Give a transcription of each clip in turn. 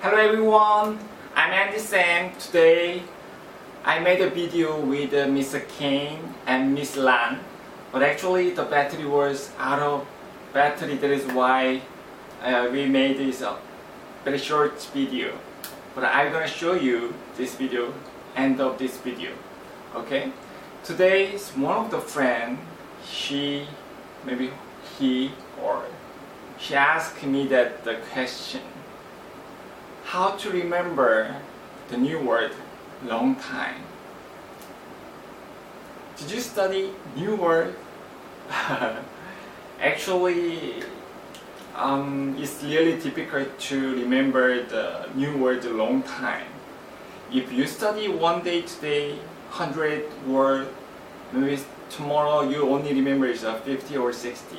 Hello everyone, I'm Andy Sam. Today I made a video with Mr. Kane and Miss Lan, but actually the battery was out of battery. That is why we made this very short video. But I'm gonna show you this video, end of this video. Okay? Today's one of the friend, she asked me that the question, how to remember the new word long time. Did you study new word? Actually, it's really difficult to remember the new word long time. If you study one day today, 100 word, maybe tomorrow you only remember is 50 or 60.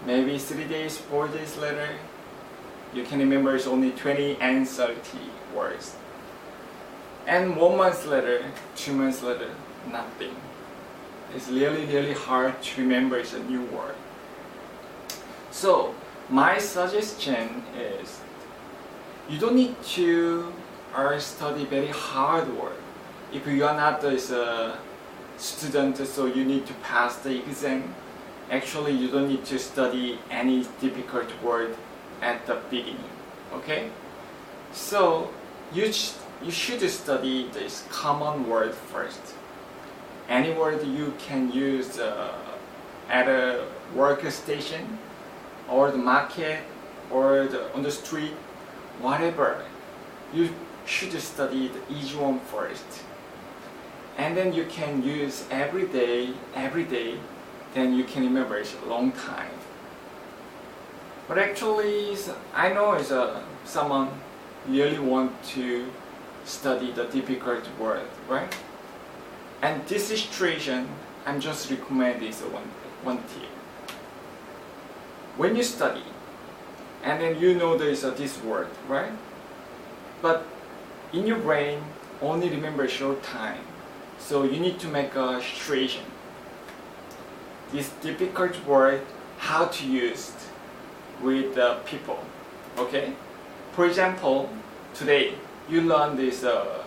Maybe 3 days, 4 days later, you can remember it's only 20 and 30 words. And 1 month later, 2 months later, nothing. It's really hard to remember it's a new word. So my suggestion is, you don't need to study very hard word. If you are not a student, so you need to pass the exam. Actually, you don't need to study any difficult word at the beginning. Okay? So you should study this common word first. Any word you can use at a workstation or the market or on the street, whatever. You should study the easy one first. And then you can use every day, then you can remember it a long time. But actually, I know someone really want to study the difficult word, right? And this situation, I'm just recommend this one tip. When you study, and then you know there is this word, right? But in your brain, only remember a short time. So you need to make a situation. This difficult word, how to use it with people. Okay? For example, today you learn this the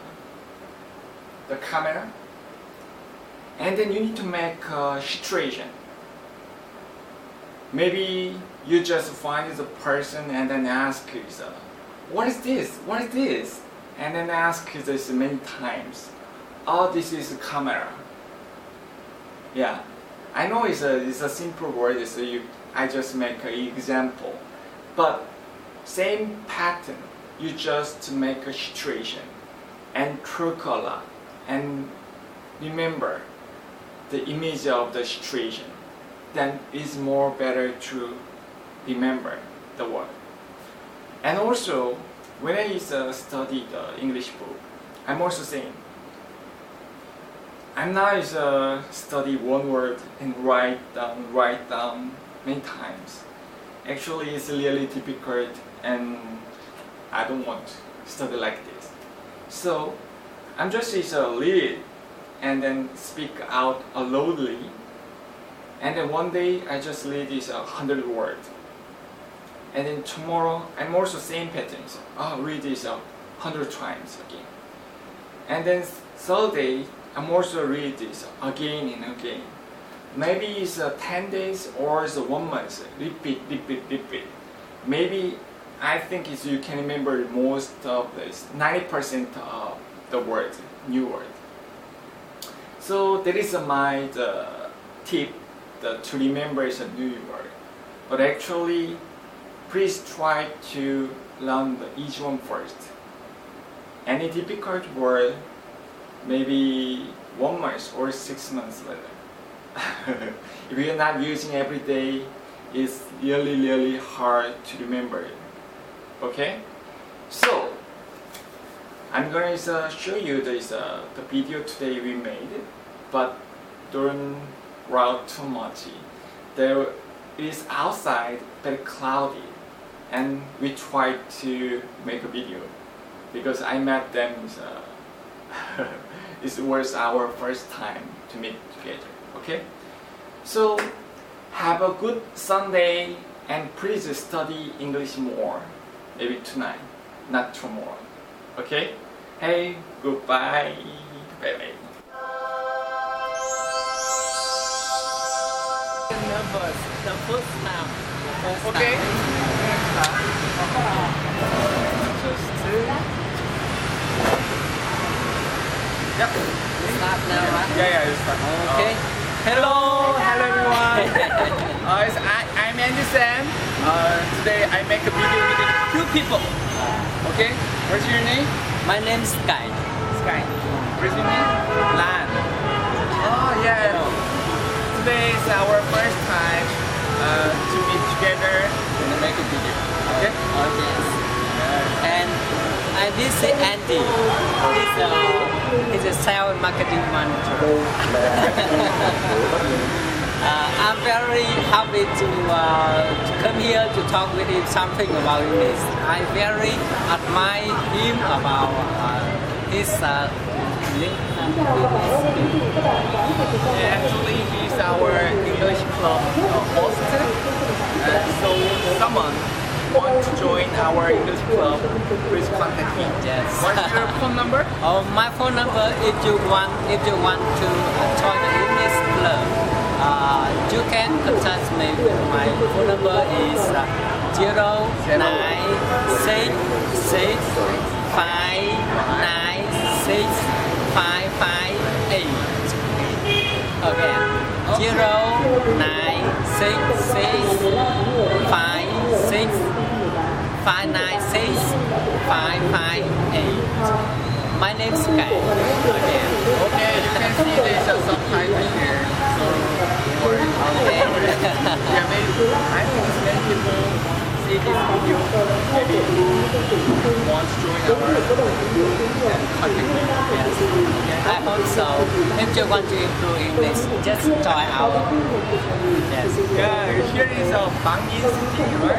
camera, and then you need to make a situation. Maybe you just find the person and then ask what is this? What is this? And then ask this many times. Oh, this is a camera. Yeah, I know it's a simple word, so I just make an example. But same pattern, you just make a situation and talk a lot and remember the image of the situation. Then it's more better to remember the word. And also, when I study the English book, I'm also saying, I'm not study one word and write down many times. Actually, it's really difficult, and I don't want to study like this. So I'm just read it and then speak out loudly. And then one day I just read this 100 words. And then tomorrow I'm also same patterns. I'll read this 100 times again. And then third day I'm also read this again and again. Maybe it's 10 days or it's 1 month. Repeat. Maybe I think you can remember most of this, 90% of the word, new word. So that is my tip to remember a new word. But actually, please try to learn the easy one first. Any difficult word, maybe 1 month or 6 months later. If you're not using every day, it's really hard to remember it. Okay? So, I'm going to show you the video today we made, but don't crowd too much. There is outside very cloudy, and we tried to make a video because I met them. It was our first time to meet together. Okay, so have a good Sunday and please study English more, maybe tonight. not tomorrow. Okay? Hey, goodbye. Bye bye. Nervous the first time. Okay. Just yep. Start now, right? Yeah, you start. Okay. Hello everyone. I'm Andy Sam. Today I make a video with a few people. Okay. What's your name? My name is Sky. Sky. What's your name? Lan. Oh yeah. Today is our first time to meet together and make a video. Okay? And this is Andy. He's a sales and marketing manager. I'm very happy to come here to talk with him something about English. I very admire him about his Actually, he's our English club host. So someone wants to join our English club, please contact him. Yes. What's your phone number? My phone number, if you want to join the English club, you can contact me. My phone number is 0966596558. Again, 096656596558. My name is Sky. Again. Okay, you can see there's a subtitle here. So, Okay. yeah, maybe, I think many people see this video, maybe want to join our and contact me. Yes. I hope so. If you want to improve English, just join our. Yes. Yeah, here is a Bangin city, right?